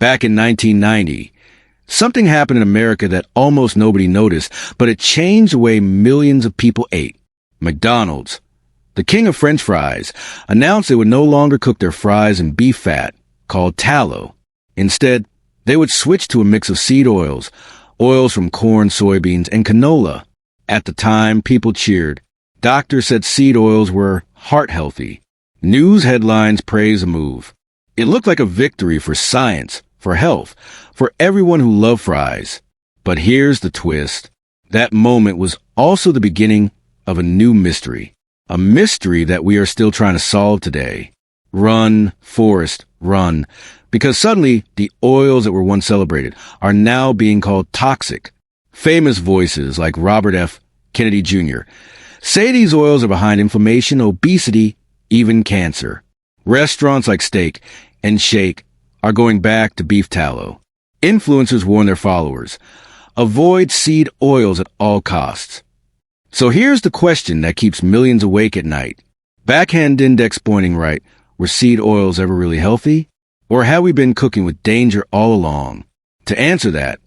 Back in 1990, something happened in America that almost nobody noticed, but it changed the way millions of people ate. McDonald's, the king of French fries, announced they would no longer cook their fries in beef fat, called tallow. Instead, they would switch to a mix of seed oils from corn, soybeans, and canola. At the time, people cheered. Doctors said seed oils were heart-healthy. News headlines praised the move. It looked like a victory for science, for health, for everyone who loved fries. But here's the twist. That moment was also the beginning of a new mystery. A mystery that we are still trying to solve today. Run, Forrest, run. Because suddenly, the oils that were once celebrated are now being called toxic. Famous voices like Robert F. Kennedy Jr. say these oils are behind inflammation, obesity, even cancer. Restaurants like Steak and Shake are going back to beef tallow. Influencers warn their followers, avoid seed oils at all costs. So here's the question that keeps millions awake at night. Backhand index pointing right, were seed oils ever really healthy? Or have we been cooking with danger all along? To answer that,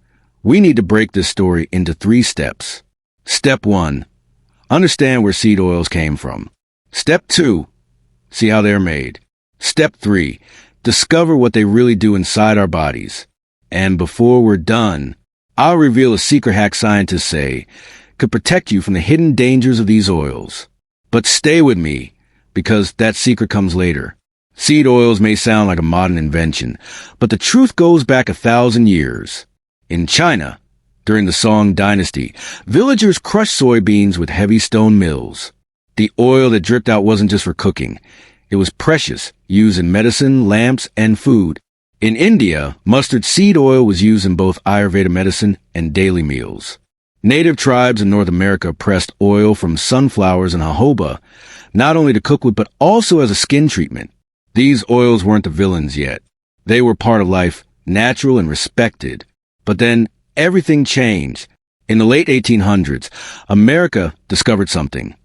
we need to break this story into 3 steps. Step 1, understand where seed oils came from. Step 2, see how they're made. Step 3, discover what they really do inside our bodies. And before we're done, I'll reveal a secret hack scientists say could protect you from the hidden dangers of these oils. But stay with me, because that secret comes later. Seed oils may sound like a modern invention, but the truth goes back 1,000 years. In China, during the Song Dynasty, villagers crushed soybeans with heavy stone mills. The oil that dripped out wasn't just for cooking. It was precious, used in medicine, lamps, and food. In India, mustard seed oil was used in both Ayurveda medicine and daily meals. Native tribes in North America pressed oil from sunflowers and jojoba, not only to cook with but also as a skin treatment. These oils weren't the villains yet. They were part of life, natural and respected. But then everything changed. In the late 1800s, America discovered something.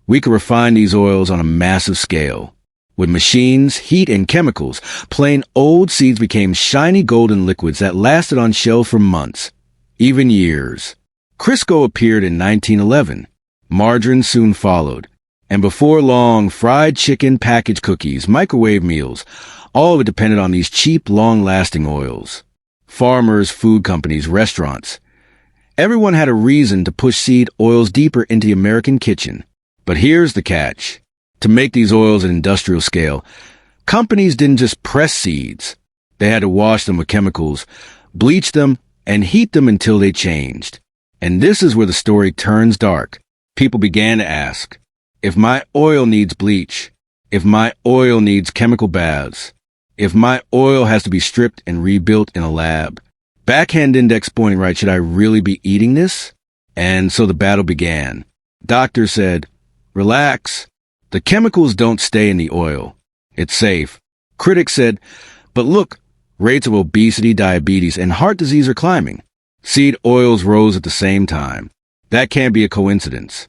We could refine these oils on a massive scale. With machines, heat, and chemicals, plain old seeds became shiny golden liquids that lasted on shelves for months, even years. Crisco appeared in 1911. Margarine soon followed. And before long, fried chicken, packaged cookies, microwave meals, all of it depended on these cheap, long-lasting oils. Farmers, food companies, restaurants. Everyone had a reason to push seed oils deeper into the American kitchen. But here's the catch. To make these oils at industrial scale, companies didn't just press seeds. They had to wash them with chemicals, bleach them, and heat them until they changed. And this is where the story turns dark. People began to ask, if my oil needs bleach, if my oil needs chemical baths, if my oil has to be stripped and rebuilt in a lab, backhand index pointing right, should I really be eating this? And so the battle began. Doctors said, relax. The chemicals don't stay in the oil. It's safe. Critics said, but look, rates of obesity, diabetes, and heart disease are climbing. Seed oils rose at the same time. That can't be a coincidence.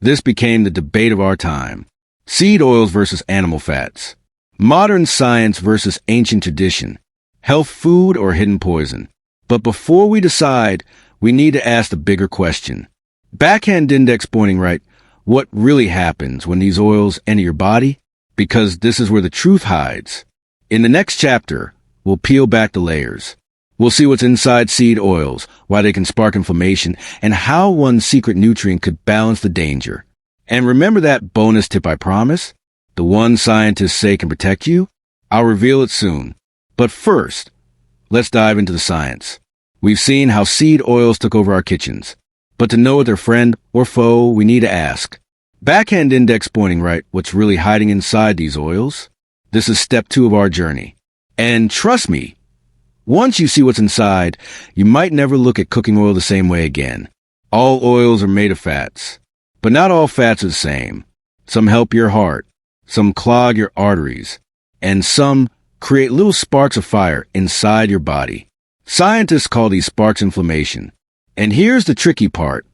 This became the debate of our time. Seed oils versus animal fats. Modern science versus ancient tradition. Health food or hidden poison. But before we decide, we need to ask the bigger question. Backhand index pointing right, what really happens when these oils enter your body? Because this is where the truth hides. In the next chapter, we'll peel back the layers. We'll see what's inside seed oils, why they can spark inflammation, and how one secret nutrient could balance the danger. And remember that bonus tip I promised? The one scientists say can protect you? I'll reveal it soon. But first, let's dive into the science. We've seen how seed oils took over our kitchens. But to know their friend or foe, we need to ask. Backhand index pointing right, what's really hiding inside these oils? This is step 2 of our journey. And trust me, once you see what's inside, you might never look at cooking oil the same way again. All oils are made of fats. But not all fats are the same. Some help your heart, some clog your arteries, and some create little sparks of fire inside your body. Scientists call these sparks inflammation. And here's the tricky part.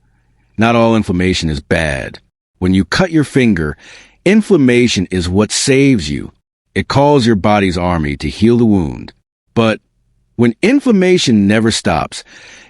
Not all inflammation is bad. When you cut your finger, inflammation is what saves you. It calls your body's army to heal the wound. But When inflammation never stops,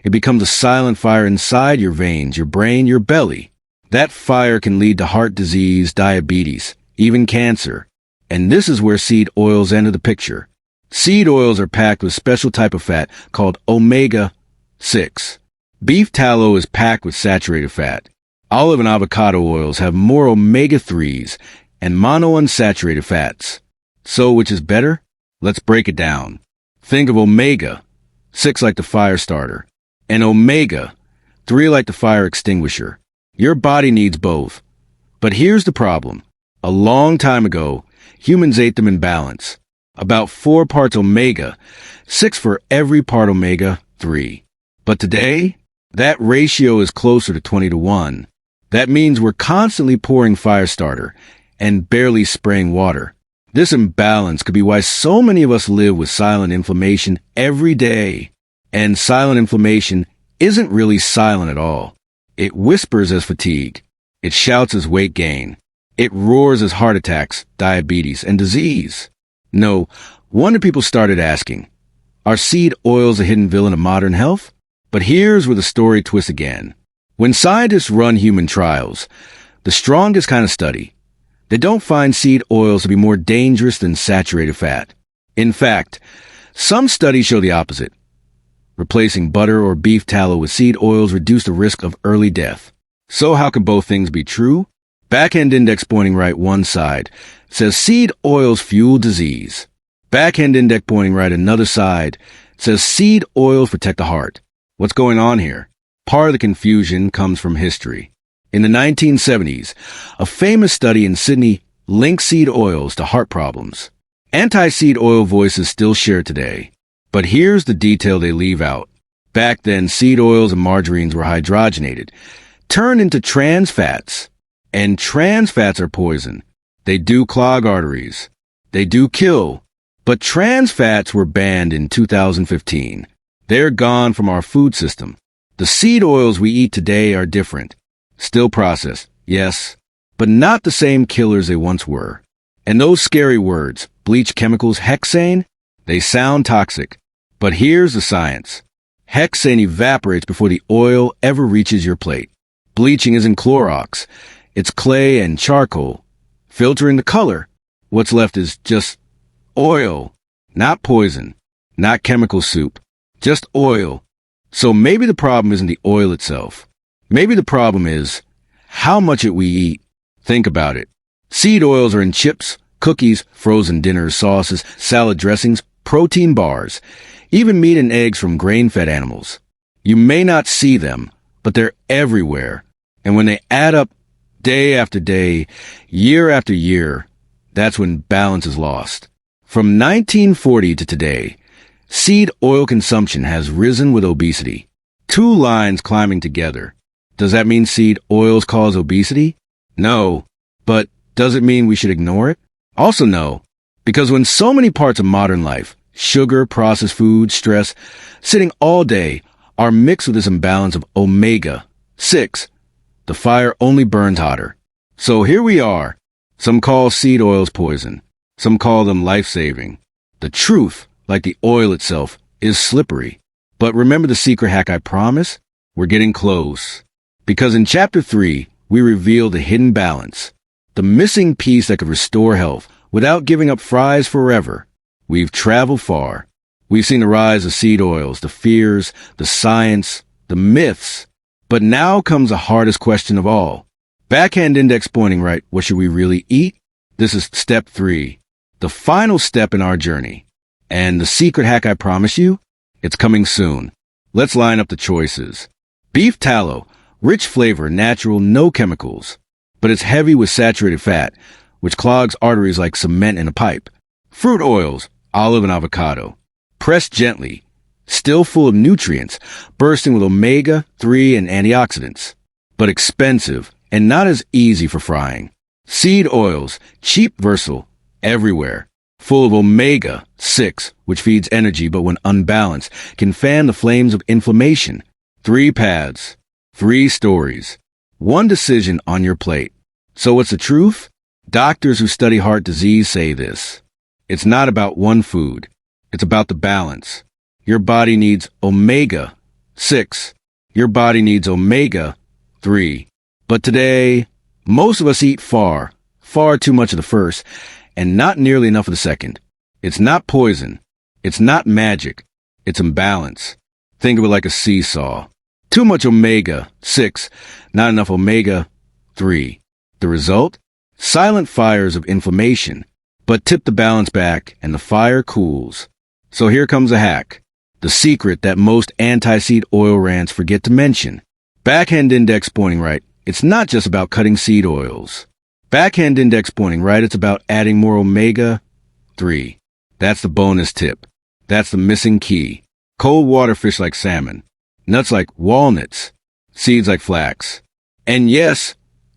it becomes a silent fire inside your veins, your brain, your belly. That fire can lead to heart disease, diabetes, even cancer. And this is where seed oils enter the picture. Seed oils are packed with a special type of fat called omega-6. Beef tallow is packed with saturated fat. Olive and avocado oils have more omega-3s and monounsaturated fats. So which is better? Let's break it down. Think of omega-6 like the fire starter, and omega-3 like the fire extinguisher. Your body needs both. But here's the problem. A long time ago, humans ate them in balance. About 4 parts omega-6 for every part omega-3. But today, that ratio is closer to 20-1. That means we're constantly pouring fire starter and barely spraying water. This imbalance could be why so many of us live with silent inflammation every day. And silent inflammation isn't really silent at all. It whispers as fatigue. It shouts as weight gain. It roars as heart attacks, diabetes, and disease. No wonder people started asking, are seed oils a hidden villain of modern health? But here's where the story twists again. When scientists run human trials, the strongest kind of study, they don't find seed oils to be more dangerous than saturated fat. In fact, some studies show the opposite. Replacing butter or beef tallow with seed oils reduce the risk of early death. So how can both things be true? Backhand index pointing right one side says seed oils fuel disease. Backhand index pointing right another side says seed oils protect the heart. What's going on here? Part of the confusion comes from history. In the 1970s, a famous study in Sydney linked seed oils to heart problems. Anti-seed oil voices still share today. But here's the detail they leave out. Back then, seed oils and margarines were hydrogenated, turned into trans fats. And trans fats are poison. They do clog arteries. They do kill. But trans fats were banned in 2015. They're gone from our food system. The seed oils we eat today are different. Still processed, yes, but not the same killers they once were. And those scary words, bleach chemicals, hexane, they sound toxic. But here's the science. Hexane evaporates before the oil ever reaches your plate. Bleaching isn't Clorox. It's clay and charcoal. Filtering the color. What's left is just oil. Not poison. Not chemical soup. Just oil. So maybe the problem isn't the oil itself. Maybe the problem is how much we eat. Think about it. Seed oils are in chips, cookies, frozen dinners, sauces, salad dressings, protein bars, even meat and eggs from grain-fed animals. You may not see them, but they're everywhere. And when they add up day after day, year after year, that's when balance is lost. From 1940 to today, seed oil consumption has risen with obesity. 2 lines climbing together. Does that mean seed oils cause obesity? No. But does it mean we should ignore it? Also no. Because when so many parts of modern life, sugar, processed food, stress, sitting all day, are mixed with this imbalance of omega-6, the fire only burns hotter. So here we are. Some call seed oils poison. Some call them life-saving. The truth, like the oil itself, is slippery. But remember the secret hack I promise? We're getting close. Because in Chapter 3, we reveal the hidden balance, the missing piece that could restore health without giving up fries forever. We've traveled far. We've seen the rise of seed oils, the fears, the science, the myths. But now comes the hardest question of all. Backhand index pointing right, what should we really eat? This is step 3, the final step in our journey. And the secret hack I promise you? It's coming soon. Let's line up the choices. Beef tallow, rich flavor, natural, no chemicals. But it's heavy with saturated fat, which clogs arteries like cement in a pipe. Fruit oils, olive and avocado. Pressed gently, still full of nutrients, bursting with omega-3 and antioxidants. But expensive and not as easy for frying. Seed oils, cheap, versatile, everywhere. Full of omega-6, which feeds energy but when unbalanced, can fan the flames of inflammation. 3 paths, 3 stories, 1 decision on your plate. So what's the truth? Doctors who study heart disease say this. It's not about one food. It's about the balance. Your body needs omega. 6. Your body needs omega. 3. But today, most of us eat far too much of the first, and not nearly enough of the second. It's not poison. It's not magic. It's imbalance. Think of it like a seesaw. Too much omega-6, not enough omega-3. The result? Silent fires of inflammation. But tip the balance back and the fire cools. So here comes a hack. The secret that most anti-seed oil rants forget to mention. Backhand index pointing right. It's not just about cutting seed oils. Backhand index pointing right, it's about adding more omega-3. That's the bonus tip. That's the missing key. Cold water fish like salmon. Nuts like walnuts. Seeds like flax. And yes,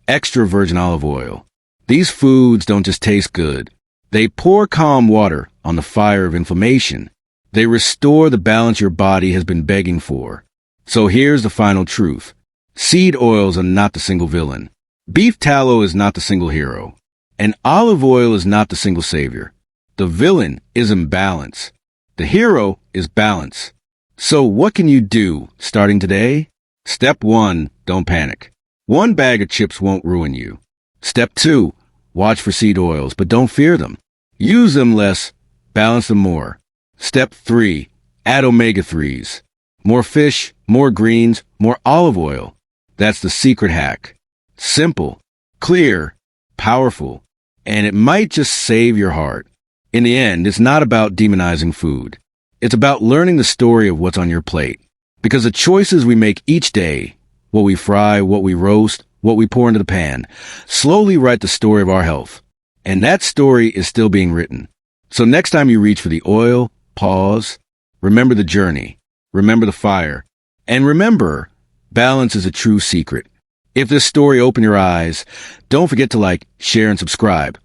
extra virgin olive oil. These foods don't just taste good. They pour calm water on the fire of inflammation. They restore the balance your body has been begging for. So here's the final truth. Seed oils are not the single villain. Beef tallow is not the single hero. And olive oil is not the single savior. The villain is imbalance. The hero is balance. So what can you do starting today? Step 1, don't panic. One bag of chips won't ruin you. Step 2, watch for seed oils, but don't fear them. Use them less, balance them more. Step 3, add omega-3s. More fish, more greens, more olive oil. That's the secret hack. Simple, clear, powerful, and it might just save your heart. In the end, it's not about demonizing food. It's about learning the story of what's on your plate. Because the choices we make each day, what we fry, what we roast, what we pour into the pan, slowly write the story of our health. And that story is still being written. So next time you reach for the oil, pause, remember the journey, remember the fire, and remember, balance is a true secret. If this story opened your eyes, don't forget to like, share, and subscribe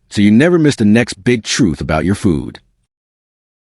so you never miss the next big truth about your food.